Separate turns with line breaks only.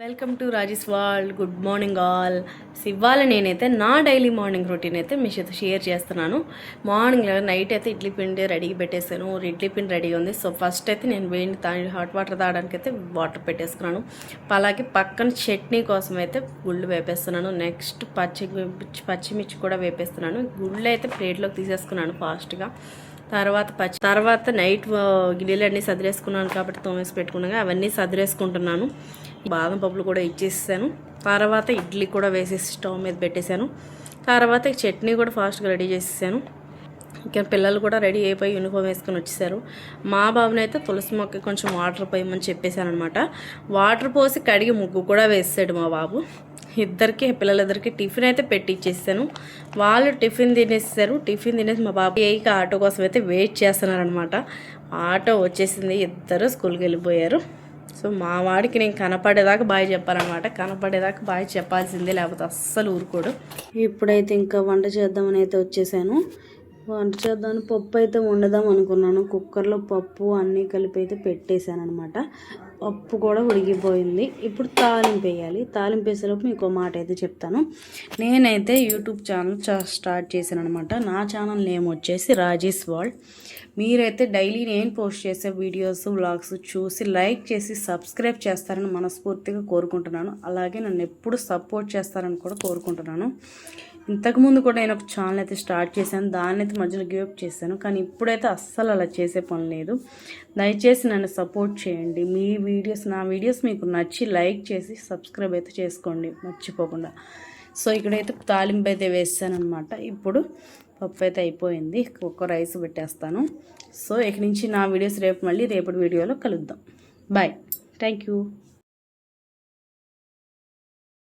Welcome to Raji's world. Good morning all. ఇవాళ నేనైతే నా డైలీ మార్నింగ్ రొటీన్ అయితే మీ చేత షేర్ చేస్తున్నాను. మార్నింగ్ నైట్ అయితే ఇడ్లీ పిండి రెడీగా పెట్టేసాను. ఇడ్లీ పిండి రెడీ ఉంది. సో ఫస్ట్ అయితే నేను వేడి హాట్ వాటర్ తాగడానికి అయితే వాటర్ పెట్టేసుకున్నాను. అలాగే పక్కన చట్నీ కోసం అయితే గుళ్ళు వేపేస్తున్నాను. నెక్స్ట్ పచ్చిమిర్చి కూడా వేపేస్తున్నాను. గుళ్ళు అయితే ప్లేట్లోకి తీసేసుకున్నాను ఫాస్ట్గా. తర్వాత నైట్ గిన్నెలన్నీ సదిరేసుకున్నాను కాబట్టి తోమేసి పెట్టుకున్నాగా అవన్నీ సదిరేసుకుంటున్నాను. బాదం పప్పులు కూడా ఇచ్చేసాను. తర్వాత ఇడ్లీ కూడా వేసేసి స్టవ్ మీద పెట్టేశాను. తర్వాత చట్నీ కూడా ఫాస్ట్గా రెడీ చేసేసాను. ఇంకా పిల్లలు కూడా రెడీ అయిపోయి యూనిఫామ్ వేసుకొని వచ్చేసారు. మా బాబుని అయితే తులసి మొక్క కొంచెం వాటర్ పోయమని చెప్పేశాను అనమాట. వాటర్ పోసి కడిగి ముగ్గు కూడా వేసాడు మా బాబు. పిల్లలిద్దరికి టిఫిన్ అయితే పెట్టి ఇచ్చేసాను. వాళ్ళు టిఫిన్ తినేసారు. టిఫిన్ తినేసి మా బాబు ఏక ఆటో కోసం అయితే వెయిట్ చేస్తున్నారనమాట. ఆటో వచ్చేసింది. ఇద్దరు స్కూల్కి వెళ్ళిపోయారు. సో మా వాడికి నేను కనపడేదాకా బాయ్ చెప్పాలన్నమాట. కనపడేదాకా బాయ్ చెప్పాల్సిందే, లేకపోతే అస్సలు ఊరుకోడు. ఇప్పుడైతే ఇంకా వంట చేద్దామని అయితే వచ్చేసాను. వంట చేద్దామని పప్పు అయితే వండుదాం అనుకున్నాను. కుక్కర్లో పప్పు అన్నీ కలిపి అయితే పెట్టేశాను అనమాట. పప్పు కూడా ఉడికిపోయింది. ఇప్పుడు తాలింపు వేయాలి. తాలింపు వేసేలోపు మీకు మాట అయితే చెప్తాను. నేనైతే యూట్యూబ్ ఛానల్ స్టార్ట్ చేశాను అనమాట. నా ఛానల్ నేమ్ వచ్చేసి రాజీస్ వరల్డ్. మీరైతే డైలీ నేను పోస్ట్ చేసే వీడియోస్ వ్లాగ్స్ చూసి లైక్ చేసి సబ్స్క్రైబ్ చేస్తారని మనస్ఫూర్తిగా కోరుకుంటున్నాను. అలాగే నన్ను ఎప్పుడు సపోర్ట్ చేస్తారని కూడా కోరుకుంటున్నాను. ఇంతకుముందు కూడా నేను ఒక ఛానల్ అయితే స్టార్ట్ చేశాను. దాన్ని అయితే మధ్యలో గివ్ అప్ చేశాను. కానీ ఇప్పుడైతే అస్సలు అలా చేసే పని లేదు. దయచేసి నన్ను సపోర్ట్ చేయండి. నా వీడియోస్ మీకు నచ్చి లైక్ చేసి సబ్స్క్రైబ్ అయితే చేసుకోండి మర్చిపోకుండా. సో ఇక్కడైతే తాలింపు అయితే వేసాను అనమాట. ఇప్పుడు పప్పు అయితే అయిపోయింది. ఒక్క రైస్ పెట్టేస్తాను. సో ఇక నుంచి నా వీడియోస్ రేపటి వీడియోలో కలుద్దాం. బాయ్. Thank you.